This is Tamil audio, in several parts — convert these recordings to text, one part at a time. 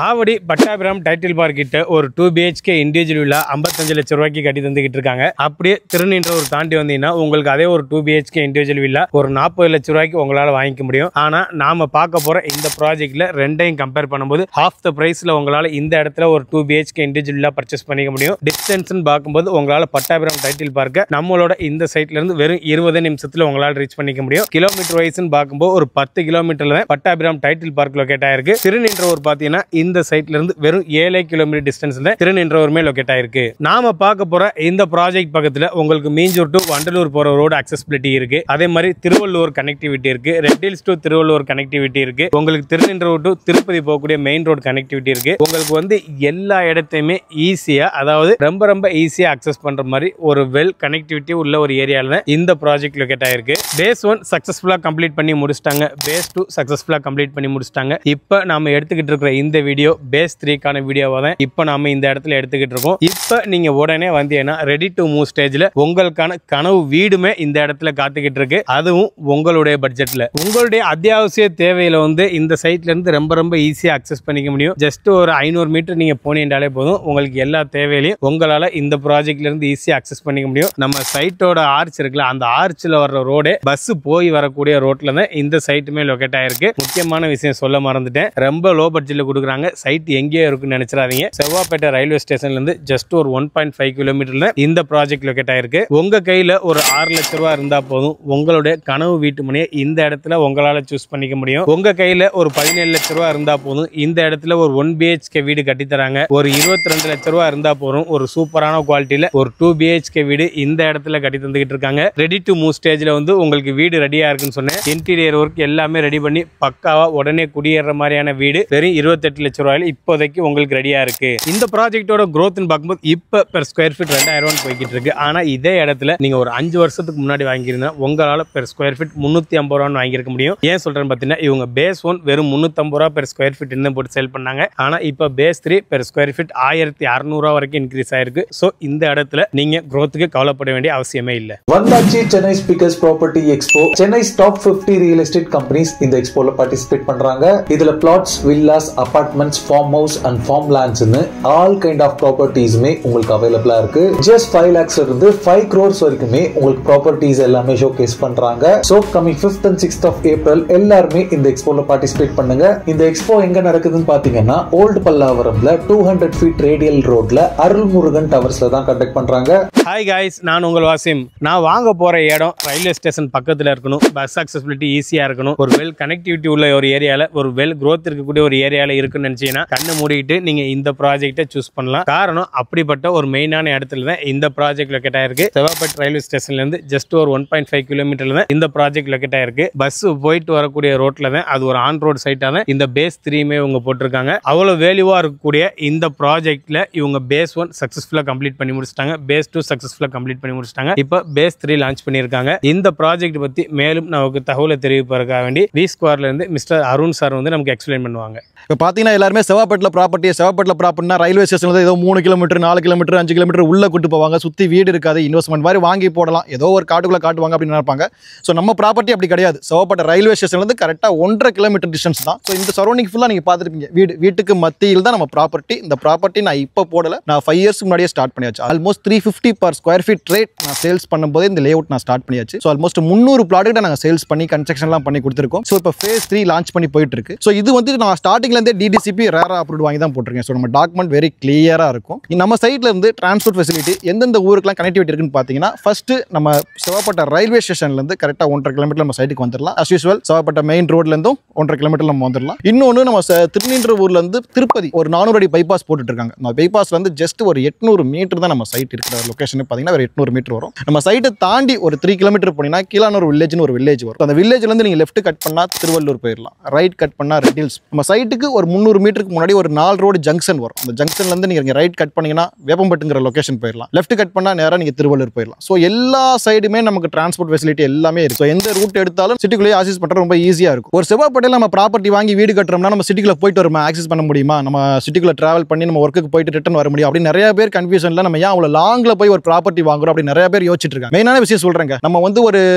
ஆவடி பட்டாபிராம் டைட்டில் பார்க் கிட்ட ஒரு 2 BHK இண்டிவிஜுவல் வில்லா 55 லட்சம் ரூபாய்க்கு கட்டி தந்துகிட்டு இருக்காங்க. அப்படியே திருநின்றவூர் தாண்டி வந்தீங்கன்னா உங்களுக்கு அதே ஒரு 2 BHK இண்டிவிஜுவல் வில்லா ஒரு 40 லட்சம் ரூபாய்க்கு உங்களால வாங்கிக்க முடியும். ஆனா நாம பார்க்க போற இந்த ப்ராஜெக்ட்ல ரெண்டையும் கம்பேர் பண்ணும்போது ஹாஃப் த பிரைஸ்ல உங்களால இந்த இடத்துல ஒரு 2 BHK இண்டிவிஜுவல் வில்லா பர்ச்சேஸ் பண்ணிக்க முடியும். டிஸ்டன்ஸ் பார்க்கும்போது உங்களால பட்டாபிராம் டைட்டில் பார்க்க நம்மளோட இந்த சைட்ல இருந்து வெறும் 20 நிமிஷத்துல உங்களால ரீச் பண்ணிக்க முடியும். கிலோமீட்டர் வைஸ் பார்க்கும்போது ஒரு 10 கிலோமீட்டர்ல பட்டாபிராம் டைட்டில் பார்க் லொகேட் ஆயிருக்கு. திருநின்றவூர் பாத்தீங்கன்னா இந்த சைட்ல இருந்து வெறும் 7 கிலோமீட்டர் டிஸ்டன்ஸ்ல திருநின்றவூர்மே லொகேட் ஆயிருக்கு. நாம பார்க்க போற இந்த ப்ராஜெக்ட் பக்கத்துல உங்களுக்கு மீஞ்சூர் டு வண்டலூர் போற ரோடு அக்சஸிபிலிட்டி இருக்கு. அதே மாதிரி திருவள்ளூர் கனெக்டிவிட்டி இருக்கு. Red Hills to Thiruvallur connectivity இருக்கு. உங்களுக்கு திருநின்றவூர் டு திருப்பதி போகக்கூடிய மெயின் ரோடு கனெக்டிவிட்டி இருக்கு. உங்களுக்கு எல்லா இடத்தையுமே ஈஸியா, அதாவது ரொம்ப ஈஸியா அக்சஸ் பண்ற மாதிரி ஒரு வெல் கனெக்டிவிட்டி உள்ள ஒரு ஏரியால இந்த ப்ராஜெக்ட் லொகேட் ஆயிருக்கு. பேஸ் 1 சக்சஸ்ஃபுல்லா கம்ப்ளீட் பண்ணி முடிச்சிட்டாங்க. பேஸ் 2 சக்சஸ்ஃபுல்லா கம்ப்ளீட் பண்ணி முடிச்சிட்டாங்க. இப்போ நாம எடுத்துக்கிட்டு இருக்கிற இந்த வீடியோ பேஸ் 3க்கான வீடியோவா தான் இப்போ நாம இந்த இடத்துல எடுத்துக்கிட்டு இருக்கோம். இப்போ நீங்க உடனே வந்தீங்கன்னா ரெடி டு மூவ் ஸ்டேஜ்ல உங்களுக்கான கனவு வீடுமே இந்த இடத்துல காத்துக்கிட்டு இருக்கு. அதுவும் உங்களுடைய பட்ஜெட்ல. உங்களுடைய அத்தியாவசிய தேவையில இந்த சைட்ல இருந்து ரொம்ப ஈஸியா அக்சஸ் பண்ணிக்க முடியும். ஜஸ்ட் ஒரு 500 மீட்டர் நீங்க போனீங்கனாலே போதும், உங்களுக்கு எல்லா தேவையிலையும் உங்களால இந்த ப்ராஜெக்ட்ல இருந்து ஈஸியா அக்சஸ் பண்ணிக்க முடியும். நம்ம சைட்டோட ஆர்ச் இருக்குல்ல, அந்த ஆர்ச்ல வர்ற ரோடு பஸ் போய் வரக்கூடிய ரோட்ல தான் இந்த சைட்டுமே லொகேட் ஆயிருக்கு. முக்கியமான விஷயம் சொல்ல மறந்துட்டேன், ரொம்ப லோ பட்ஜெட்ல கொடுக்குறாங்க. சைட் எங்கேயோ இருக்குன்னு நினைச்சிடாதீங்க. செவ்வாப்பேட்டை ரயில்வே ஸ்டேஷன்ல இருந்து ஜஸ்ட் ஒரு 1.5 கிலோமீட்டர்ல இந்த ப்ராஜெக்ட் லொகேட் ஆயிருக்கு. உங்க கையில ஒரு 6 லட்சம் ரூபாய் இருந்தா போதும், உங்களுடைய கனவு வீட்டு மனையை இந்த இடத்துல உங்களால சூஸ் பண்ணிக்க முடியும். உங்க கையில ஒரு 17 லட்சம் ரூபாய் இருந்தா போதும், இந்த இடத்துல ஒரு 1 BHK வீடு கட்டி தராங்க. ஒரு 22 லட்சம் ரூபாய் இருந்தா போதும், ஒரு சூப்பரான குவாலிட்டியில ஒரு 2 BHK வீடு இந்த இடத்துல கட்டி தந்துகிட்டு இருக்காங்க. ரெடி டு மூவ் ஸ்டேஜ்ல உங்களுக்கு வீடு ரெடியா இருக்குன்னு சொன்னேன். இன்டீரியர் ஒர்க் எல்லாமே ரெடி பண்ணி பக்காவா உடனே குடியேற மாதிரியான வீடு வெறும் 28 லட்சம் ரூபாயில இப்போதைக்கு உங்களுக்கு ரெடியா இருக்கு. இந்த ப்ராஜெக்டோட growth பார்க்கும்போது இப்ப பெர் ஸ்கொயர் ஃபீட் 2000 ரூபாய் போய்கிட்டு இருக்கு. ஆனா இதே இடத்துல நீங்க ஒரு 5 வருஷத்துக்கு முன்னாடி வாங்கியிருந்தா உங்களால பெர் ஸ்கொயர் ஃபீட் 350 ரூபாய் வாங்கியிருக்க முடியும். ஏன் சொல்றேன்னு பாத்தீங்கன்னா, இவங்க பேஸ் 1 வெறும் 350 ரூபாய் பெர் ஸ்கொயர் ஃபீட் இன்னும் போட்டு சேல் பண்ணாங்க. ஆனா இப்ப பேஸ் 3 பெர் ஸ்கொயர் ஃபீட் 1600 ரூபாய் வரைக்கும் இன்க்ரீஸ் ஆயிருக்கு. சோ இந்த இடத்துல நீங்க growthக்கு கவலைப்பட வேண்டிய அவசியமே இல்ல. வந்தாச்சி Chennai speakers property expo. Chennai top 50 real estate companies இந்த எக்ஸ்போல பார்ட்டிசிபேட் பண்றாங்க. இதுல flats, villas, apartments, farm house and farm லேண்ட்ஸ்னு ஆல் கைண்ட் ஆஃப் ப்ராப்பர்ட்டிஸ்மே உங்களுக்கு அவைலபிளா இருக்கு. ஜஸ்ட் 5 lakhs இருந்து 5 crores வரைக்குமே உங்களுக்கு ப்ராப்பர்ட்டிஸ் எல்லாமே ஷோகேஸ் பண்றாங்க. So coming 5th and 6th of April எல்லாருமே இந்த எக்ஸ்போல பார்ட்டிசிபேட் பண்ணுங்க. இந்த எக்ஸ்போ எங்க நடக்குதுன்னு பாத்தீங்கன்னா, ஓல்ட் பல்லாவரம்ல 200 feet ரேடியல் ரோட்ல அருள்முருகன் டவர்ஸ்ல தான் கண்டக்ட் பண்றாங்க. ஹாய் காய்ஸ், நான் உங்கள் வாசிம். நான் வாங்க போற இடம் ரயில்வே ஸ்டேஷன் பக்கத்துல இருக்கணும். பஸ் அக்சஸிபிலிட்டி ஈஸியா இருக்கணும். ஒரு வெல் கனெக்டிவிட்டி உள்ள ஒரு ஏரியால, ஒரு வெல் growth இருக்கக்கூடிய ஒரு ஏரியால இருக்குன்னு நினைச்சீங்கன்னா கண்ணு மூடிட்டு நீங்க இந்த ப்ராஜெக்ட்டை சூஸ் பண்ணலாம். காரணம், அப்படிப்பட்ட ஒரு மெயினான இடத்துல தான் இந்த ப்ராஜெக்ட் லொகேட் ஆயிருக்கு. செவ்வாப்பேட்டை ரயில்வே ஸ்டேஷன்ல இருந்து ஜஸ்ட் ஒரு 1.5 கிலோமீட்டர்ல தான் இந்த ப்ராஜெக்ட் லொகேட் ஆயிருக்கு. பஸ் போயிட்டு வரக்கூடிய ரோட்ல தான், அது ஒரு ஆன் ரோடு சைட்டா தான் இந்த பேஸ் 3மே இவங்க போட்டிருக்காங்க. அவ்வளவு வேல்யூவா இருக்கக்கூடிய இந்த ப்ராஜெக்ட்ல இவங்க பேஸ் 1 சக்சஸ்ஃபுல்லா கம்ப்ளீட் பண்ணி முடிச்சிட்டாங்க. பேஸ் 2 சக்சஸ்ஃபுல்லா கம்ப்ளீட் பண்ணி முடிச்சிட்டாங்க. இப்போ பேஸ் 3 லான்ச் பண்ணிருக்காங்க. இந்த ப்ராஜெக்ட் பத்தி மேலும் நமக்கு தகவலை தெரிவிப்பதற்காக வேண்டி வி ஸ்கொயர்ல இருந்து மிஸ்டர் அருண் சார் நமக்கு எக்ஸ்பிளைன் பண்ணுவாங்க. இப்போ பார்த்தீங்கன்னா எல்லாருமே செவ்வாப்பேட்டில் ப்ராப்பர்ட்டினா ரயில்வே ஸ்டேஷன்ல ஏதோ 3 கிலோமீட்டர் 4 கிலோமீட்டர் 5 கிலோமீட்டர் உள்ள கூட்டு போவாங்க. சுற்றி வீடு இருக்காது, இன்வெஸ்ட்மெண்ட் மாதிரி வாங்கி போடலாம், ஏதோ ஒரு காட்டுக்குள்ளே காட்டுவாங்க அப்படின்னு நினைப்பாங்க. ஸோ நம்ம ப்ராப்பர்ட்டி அப்படி கிடையாது. செவ்வாப்பேட்டை ரயில்வே ஸ்டேஷன்லேருந்து கரெக்டாக 1.5 கிலோமீட்டர் டிஸ்டன்ஸ் தான். ஸோ இந்த சரௌண்டிங் ஃபுல்லாக நீங்கள் பார்த்துருப்பீங்க. வீட்டுக்கு மத்தியில் தான் நம்ம ப்ராப்பர்ட்டி. இந்த ப்ராப்பர்ட்டி நான் இப்போ போடலை, நான் 5 years முன்னாடியே ஸ்டார்ட் பண்ணியாச்சு. Almost 350 per square feet rate நான் சேல்ஸ் பண்ணும்போது இந்த லே அவுட் நான் ஸ்டார்ட் பண்ணியாச்சு. ஸோ ஆல்மோஸ்ட் 300 ப்ராடக்ட்டை நாங்கள் சேல்ஸ் பண்ணி கன்ஸ்ட்ரக்ஷன்லாம் பண்ணி கொடுத்துருக்கோம். ஸோ இப்போ phase 3 லான்ச் பண்ணி போயிட்டு இருக்கு. ஸோ இது நான் ஸ்டார்டிங்லேருந்தே DDCP ரேரா அப்ரூவ் வாங்கி தான் போட்டிருக்கேன். ஸோ நம்ம டாக்குமெண்ட் வெரி கிளியராக இருக்கும். நம்ம சைட்ல இருந்து டிரான்ஸ்போர்ட் ஃபெசிலிட்டி எந்தெந்த ஊருக்குலாம் கனெக்டிவிட்டி இருக்குன்னு பார்த்தீங்கன்னா, ஃபர்ஸ்ட் நம்ம செவ்வாப்பேட்டை ரயில்வே ஸ்டேஷன்லேருந்து கரெக்டாக 1.5 கிலோமீட்டர் நம்ம சைட்டுக்கு வந்துடலாம். அஸ் யூஸ்வல் செவ்வாப்பேட்டை மெயின் ரோட்லேருந்தும் 1.5 கிலோமீட்டர் நம்ம வந்துடலாம். இன்னொன்று நம்ம திருநின்றவூர்லேருந்து திருப்பதி ஒரு 400 அடி பைபாஸ் போட்டுட்டு இருக்காங்க. நம்ம பைபாஸ்லேருந்து ஜஸ்ட் ஒரு 800 மீட்டர் தான் நம்ம சைட் இருக்கிற லொகேஷன். பார்த்தீங்கன்னா ஒரு 800 மீட்டர் வரும். நம்ம சைட்டை தாண்டி ஒரு 3 கிலோமீட்டர் போனீங்கன்னா கீழானூர் வில்லேஜ்னு ஒரு வில்லேஜ் வரும். அந்த வில்லேஜ்லேருந்து நீங்கள் லெஃப்ட் கட் பண்ணால் திருவள்ளூர் போயிடலாம், ரைட் கட் பண்ணால் ரெட் ஹில்ஸ். நம்ம சைட்டுக்கு ஒரு 300 மீட்டருக்கு முன்னாடி ஒரு 4 ரோடு ஜங்ஷன் வரும். அந்த ஜங்ஷன்லேருந்து நீங்கள் ரைட் கட் பண்ணீங்கன்னா வேப்பம்பட்டுங்கிற லொகேஷன் போயிடலாம், லெஃப்ட் கட் பண்ணால் நேராக நீங்கள் திருவள்ளூர் போயிடலாம். ஸோ எல்லா சைடுமே நமக்கு டிரான்ஸ்போர்ட் ஃபெசிலிட்டி எல்லாமே இருக்கு. ஸோ எந்த ரூட் எடுத்தாலும் சிட்டிக்குள்ளேயே ஆக்சஸ் பண்ணுறது ரொம்ப ஈஸியாக இருக்கும். ஒரு செவ்வாப்பேட்டையில் நம்ம ப்ராப்பர்ட்டி வாங்கி வீடு கட்டுறோம்னா நம்ம சிட்டிக்குள்ளே போயிட்டு வருமா, ஆக்சஸ் பண்ண முடியுமா, நம்ம சிட்டிக்குள்ளே டிராவல் பண்ணி நம்ம ஒர்க்குக்கு போயிட்டு ரிட்டர்ன் வர முடியும் அப்படின்னு நிறைய பேர் கன்ஃபியூஷன்ல நம்ம ஏன் அவ்வளோ லாங்கில் போய் ஒரு ப்ராப்பர்ட்டி வாங்குறோம் அப்படின்னு நிறைய பேர் யோசிச்சுட்டு இருக்காங்க. மெயினான விஷயம் சொல்றேங்க, நம்ம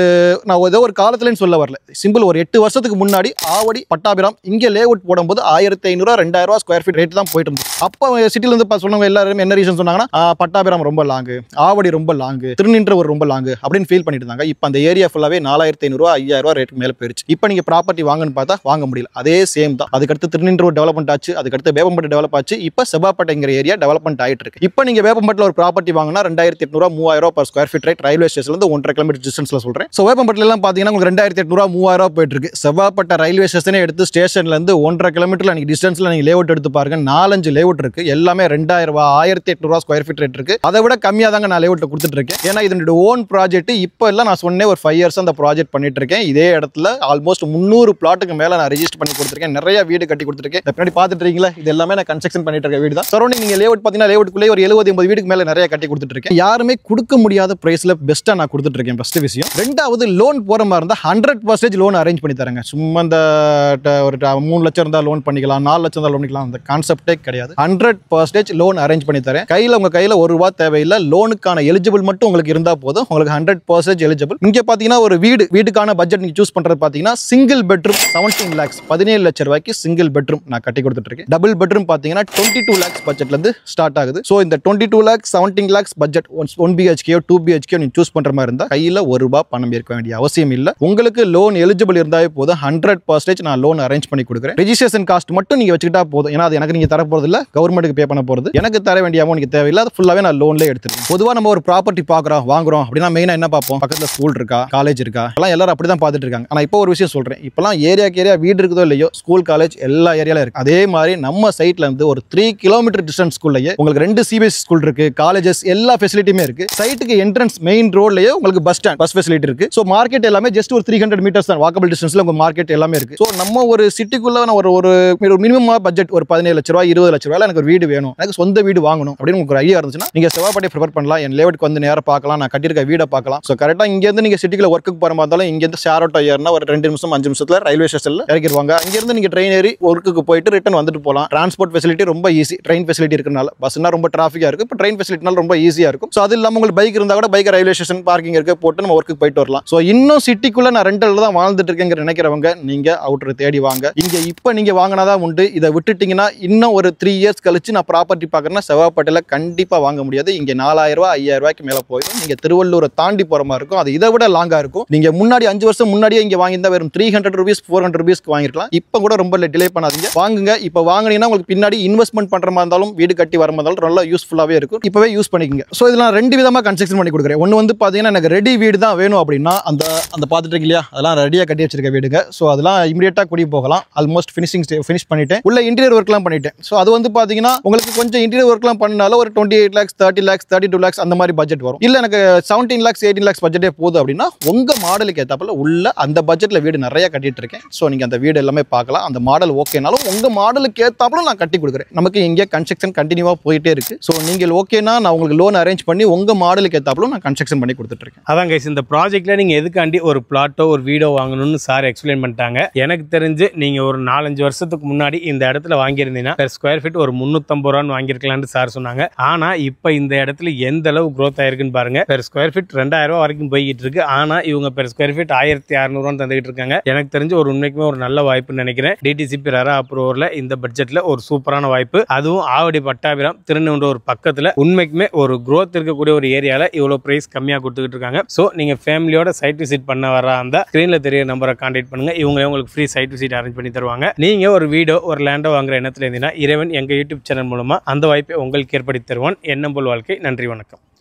நான் ஏதோ ஒரு காலத்துலன்னு சொல்ல வரல, சிம்பிள் ஒரு 8 வருஷத்துக்கு முன்னாடி ஆவடி பட்டாபிராம் இங்கே லே அவுட் போடும்போது 1500 1500 2000 ஸ்கொயர் ஃபீட் ரேட் தான் போயிட்டு இருந்துச்சு. அப்போ சிட்டில இருந்து சொன்னவங்க எல்லாரும் என்ன ரீசன் சொன்னாங்கன்னா, பட்டாபிராம் ரொம்ப லாங்கு, ஆவடி ரொம்ப லாங்கு, திருநின்றவூர் ரொம்ப லாங்கு அப்படின்னு ஃபீல் பண்ணிட்டு இருந்தாங்க. இப்போ அந்த ஏரியா ஃபுல்லாவே 4500 5000 ரேட்டுக்கு மேல போயிருச்சு. இப்போ நீங்க ப்ராப்பர்ட்டி வாங்கன்னு பார்த்தா வாங்க முடியல. அதே சேம் தான். அதுக்கடுத்து திருநின்றவூர் டெவலப்மெண்ட் ஆச்சு, அதுக்கடுத்து வேப்பம்பட்டு டெவலப் ஆச்சு, இப்போ செவ்வாப்பேட்டைங்கிற ஏரியா டெவலப்மெண்ட் ஆயிட்டு இருக்கு. இப்போ நீங்க வேப்பம்பட்டில் ஒரு ப்ராப்பர்ட்டி வாங்கினா 2800 3000 per square feet rate railway ஸ்டேஷன்ல இருந்து 1.5 கிலோமீட்டர் டிஸ்டன்ஸ்ல சொல்றேன். ஸோ வேப்பம்பட்டில எல்லாம் பாத்தீங்கன்னா உங்களுக்கு 2800 3000 போயிட்டு இருக்கு. செவ்வாப்பேட்டை ரயில்வே ஸ்டேஷனே எடுத்து ஸ்டேஷன்ல இருந்து 1.5 கிலோமீட்டர்ல நீங்க டிஸ்டன்ஸ்ல நீங்க லேஅவுட் எடுத்து பாருங்க, 4-5 லேஅவுட் இருக்கு. எல்லாமே 2000 1800 ஸ்கொயர் ஃபீட் ரேட் இருக்கு. அதை விட கம்மியா தாங்க நான் லேஅவுட்ல கொடுத்துட்டு இருக்கேன். ஏன்னா இதோட ஓன் ப்ராஜெக்ட். இப்போ எல்லாம் நான் சொன்னேன் ஒரு 5 இயர்ஸ் அந்த ப்ராஜெக்ட் பண்ணிட்டு இருக்கேன். இதே இடத்துல ஆல்மோஸ்ட் 300 பிளாட்டுக்கு மேல நான் ரெஜிஸ்டர் பண்ணி கொடுத்துருக்கேன். நிறைய வீடு கட்டி கொடுத்துருக்கேன். பின்னாடி பாத்துட்டு இருக்கீங்களா, இது எல்லாமே நான் கன்ஸ்ட்ரக்ஷன் பண்ணிட்டு இருக்க வீடு தான். சரௌண்டிங் நீங்க லேஅவுட் பாத்தீங்கன்னா லேஅவுட்குள்ளே ஒரு 70-80 வீடுக்கு மேல நிறைய கட்டி கொடுத்துட்டு இருக்கேன். யாருமே கொடுக்க முடியாத பிரைஸ்ல பெஸ்ட்டா நான் கொடுத்துட்டு இருக்கேன். ஃபர்ஸ்ட் விஷயம். ரெண்டாவது, லோன் போற மாதிரி இருந்தா 100% லோன் அரேஞ்ச் பண்ணி தரேங்க. சும்மா இந்த ஒரு 3 லட்சம் இருந்தா லோன் பண்ணிக்கலாம், 4 லட்சம் இருந்தா லோன் பண்ணிக்கலாம், அந்த கான்செப்டே கிடையாது. 100% லோன் அரேஞ்ச் பண்ணி தரேன். உங்க கையில ₹1 தேவையில்லை. லோனுக்கான எலிஜிபிள் மட்டும் உங்களுக்கு இருந்தா போதும். உங்களுக்கு 100% எலிஜிபிள். இங்க பாத்தீங்கன்னா ஒரு வீடுக்கான பட்ஜெட் நீங்க சூஸ் பண்றது பாத்தீங்கன்னா சிங்கிள் பெட்ரூம் 17 lakhs 17 லட்சம் ரூபாய்க்கு சிங்கிள் பெட்ரூம் நான் கட்டி கொடுத்துட்டு இருக்கேன். டபுள் பெட்ரூம் பாத்தீங்கன்னா 22 lakhs பட்ஜெட்ல இருந்து ஸ்டார்ட் ஆகுது. சோ இந்த 22 lakhs 17 lakhs budget 1 BHK 2 BHK நீங்க சூஸ் பண்ற மாதிரி இருந்தா கையில ₹1 பணம் இருக்க வேண்டிய அவசியம் இல்ல. உங்களுக்கு லோன் எலிஜிபிள் இருந்தாவே போதும். 100% நான் லோன் அரேஞ்ச் பண்ணி கொடுக்குறேன். ரெஜிஸ்ட்ரேஷன் காஸ்ட் மட்டும் நீங்க வச்சுக்கிட்டா போதும். ஏன்னா அது எனக்கு நீங்க தர போறது இல்ல, கவர்மெண்ட்டுக்கு பே பண்ண போறது. எனக்கு தர வேண்டிய அமௌண்ட் தேவையில்லை. அது ஃபுல்லாவே நான் லோன்ல எடுத்துருக்கேன். பொதுவா நம்ம ஒரு ப்ராப்பர்ட்டி பாக்குறோம் வாங்குறோம் அப்படின்னா மெயினா என்ன பார்ப்போம், பக்கத்துல ஸ்கூல் இருக்கா, காலேஜ் இருக்கா, எல்லாம் எல்லாரும் அப்படிதான் பார்த்துட்டு இருக்காங்க. ஆனா இப்போ ஒரு விஷயம் சொல்றேன், இப்பெல்லாம் ஏரியாக்கு ஏரியா வீடு இருக்குதோ இல்லையோ, ஸ்கூல் காலேஜ் எல்லா ஏரியால இருக்கு. அதே மாதிரி நம்ம சைட்ல இருந்து ஒரு 3 கிலோமீட்டர் டிஸ்டன்ஸ் ஸ்கூல்லயே உங்களுக்கு 2 CBSE ஸ்கூல் இருக்கு, காலேஜஸ் எல்லா ஃபெசிலிட்டியுமே இருக்கு. சைட்டுக்கு என்ட்ரன்ஸ் மெயின் ரோட்லயே உங்களுக்கு பஸ் ஸ்டாண்ட், பஸ் ஃபெசிலிட்டி இருக்கு. சோ மார்க்கெட் எல்லாமே ஜஸ்ட் ஒரு 300 மீட்டர்ஸ் தான் வாக்கபிள் டிஸ்டன்ஸ்ல உங்க மார்க்கெட் எல்லாமே இருக்கு. சோ நம்ம ஒரு சிட்டிக்குள்ள ஒரு மினிமம் பட்ஜெட் ஒரு 17 லட்சம் ரூபாய் 20 லட்சம் ரூபாய் எனக்கு ஒரு வீடு வேணும், எனக்கு சொந்த வீடு வாங்கணும் அப்படின்னு உங்களுக்கு ஒரு ஐடியா இருந்துச்சுன்னா நீங்க செவ்வாப்பேட்டை ப்ரிஃபர் பண்ணலாம். என் லேஅவுட்க்கு வந்து நேரா பார்க்கலாம், நான் கட்டியிருக்க வீடை பார்க்கலாம். ஸோ கரெக்டாக இங்கேருந்து நீங்கள் சிட்டிக்குள்ள ஒர்க்குக்கு போகிற மாதிரி இருந்தாலும் இங்கேருந்து ஷேர் ஆட்டோ ஏறினா ஒரு 2 நிமிஷம் 5 நிமிஷத்தில் ரயில்வே ஸ்டேஷனில் இறக்கிடுவாங்க. அங்கேருந்து நீங்கள் ட்ரெயின் ஏறி ஒர்க்குக்கு போயிட்டு ரிட்டன் வந்துட்டு போகலாம். டிரான்ஸ்போர்ட் ஃபெசிலிட்டி ரொம்ப ஈஸி. ட்ரெயின் ஃபெசிலிட்டி இருக்கனால பஸ்னா ரொம்ப டிராஃபிக்காக இருக்கும். இப்போ ட்ரெயின் ஃபெசிலிட்டினால ரொம்ப ஈஸியாக இருக்கும். ஸோ அது இல்லாமல் உங்களுக்கு பைக் இருந்தால் கூட பைக் ரயில்வே ஸ்டேஷன் பார்க்கிங் இருக்க போட்டு நம்ம ஒர்க்குக்கு போயிட்டு வரலாம். ஸோ இன்னும் சிட்டிக்குள்ள நான் ரெண்டலில் தான் வாழ்ந்துட்டு இருக்கேங்கிற நினைக்கிறவங்க நீங்கள் அவுட்டர் தேடி வாங்க. இங்கே இப்போ நீங்கள் வாங்கினாதான் உண்டு. இதை விட்டுட்டீங்கன்னா இன்னும் ஒரு 3 இயர்ஸ் கழிச்சு நான் ப்ராப்பர்ட்டி பார்க்குறேன்னா செவ்வாப்பேட்டையில் கண்டிப்பாக வாங்க முடியாது. இங்கே 4000 ரூபாய் 5000 ரூபாய்க்கு மேலே போயிடும். நீங்க திருவள்ளூரை தாண்டி போற மாதிரி இருக்கும். அது இதை விட லாங்கா இருக்கும். நீங்க முன்னாடி 5 வருஷம் முன்னாடியே இங்க வாங்கியிருந்தா வெறும் 300 rupees 400 rupees வாங்கிருக்கலாம். இப்போ கூட ரொம்ப டிலே பண்ணாதீங்க, வாங்குங்க. இப்போ வாங்கினீங்கன்னா உங்களுக்கு பின்னாடி இன்வெஸ்ட்மெண்ட் பண்ற மாதிரி இருந்தாலும் வீடு கட்டி வர மாதிரி இருந்தாலும் நல்லா யூஸ்ஃபுல்லாவே இருக்கும். இப்பவே யூஸ் பண்ணிக்கோங்க. ஸோ இதில் நான் 2 விதமா கன்ஸ்ட்ரக்ஷன் பண்ணி கொடுக்குறேன். ஒன்று வந்து பாத்தீங்கன்னா எனக்கு ரெடி வீடு தான் வேணும் அப்படின்னா அந்த பார்த்துட்டு இல்லையா, அதெல்லாம் ரெடியாக கட்டி வச்சிருக்க வீடுங்க. ஸோ அதெல்லாம் இமீடியட்டா குடி போகலாம். ஆல்மோஸ்ட் ஃபினிஷ் பண்ணிட்டேன். உள்ள இன்டீரியர் ஒர்க்லாம் பண்ணிட்டேன். ஸோ அது வந்து பாத்தீங்கன்னா உங்களுக்கு கொஞ்சம் இன்டீரியர் ஒர்க்லாம் பண்ணாலும் ஒரு 28 lakhs 30 lakhs 32 lakhs அந்த மாதிரி பட்ஜெட் வரும். இல்ல எனக்கு 17 lakhs 18 lakhs பட்ஜெட்டே போகுது அப்படின்னா உங்க மாடலுக்கு ஏத்தாப்புல உள்ள அந்த பட்ஜெட்ல வீடு நிறைய கட்டிட்டு இருக்கேன். ஸோ நீங்க அந்த வீடு எல்லாமே பார்க்கலாம். அந்த மாடல் ஓகேனாலும் உங்க மாடலுக்கு ஏத்தாப்புல நான் கட்டி கொடுக்குறேன். நமக்கு இங்கே கன்ஸ்ட்ரக்ஷன் கண்டினியூவா போயிட்டே இருக்கு. ஸோ நீங்கள் ஓகேனா நான் உங்களுக்கு லோன் அரேஞ்ச் பண்ணி உங்க மாடலுக்கு ஏத்தாப்புல நான் கன்ஸ்ட்ரக்ஷன் பண்ணி கொடுத்துட்டு இருக்கேன். அதான் கைஸ், இந்த ப்ராஜெக்ட்ல நீங்க எதுக்காண்டி ஒரு பிளாட்டோ ஒரு வீடோ வாங்கணும்னு சார் எக்ஸ்பிளைன் பண்ணிட்டாங்க. எனக்கு தெரிஞ்சு நீங்க ஒரு 4-5 வருஷத்துக்கு முன்னாடி இந்த இடத்துல வாங்கியிருந்தீங்கன்னா பெர் ஸ்கொயர் ஃபீட் ஒரு 350 ரூபான்னு வாங்கியிருக்கலாம்னு சார் சொன்னாங்க. ஆனா இப்போ இந்த இடத்துல எந்த அளவு growth ஆயிருக்குன்னு பாருங்க. பெர் ஸ்கொயர் ஃபீட் 2000 ரூபாய் வரைக்கும் போய்கிட்டு இருக்கு. ஆனா இவங்க பெர் ஸ்கொயர் ஃபீட் 1600 தந்துகிட்டு இருக்காங்க. எனக்கு தெரிஞ்சு ஒரு உண்மைக்குமே ஒரு நல்ல வாய்ப்புன்னு நினைக்கிறேன். DTCP RERA அப்ரூவல்ல இந்த பட்ஜெட்ல ஒரு சூப்பரான வாய்ப்பு. அதுவும் ஆவடி பட்டாபிராம் திருநெல்வேலி பக்கத்துல உண்மைக்குமே ஒரு growth இருக்கக்கூடிய ஒரு ஏரியால இவ்வளவு பிரைஸ் கம்மியா கொடுத்துக்கிட்டு இருக்காங்க. சோ நீங்க ஃபேமிலியோட சைட் விசிட் பண்ண வர அந்த ஸ்கிரீன்ல தெரிய நம்பரை கான்டாக்ட் பண்ணுங்க. இவங்களே உங்களுக்கு ஃப்ரீ சைட் விசிட் அரேஞ்ச் பண்ணி தருவாங்க. நீங்க ஒரு வீடோ ஒரு லேண்டோ வாங்குற எண்ணத்துல இருந்தீங்கன்னா இறைவன் எங்க யூடியூப் சேனல் மூலமா அந்த வாய்ப்பை உங்களுக்கு ஏற்படுத்தி தருவான். எண்ணம் போல் வாழ்க்கை. நன்றி, வணக்கம்.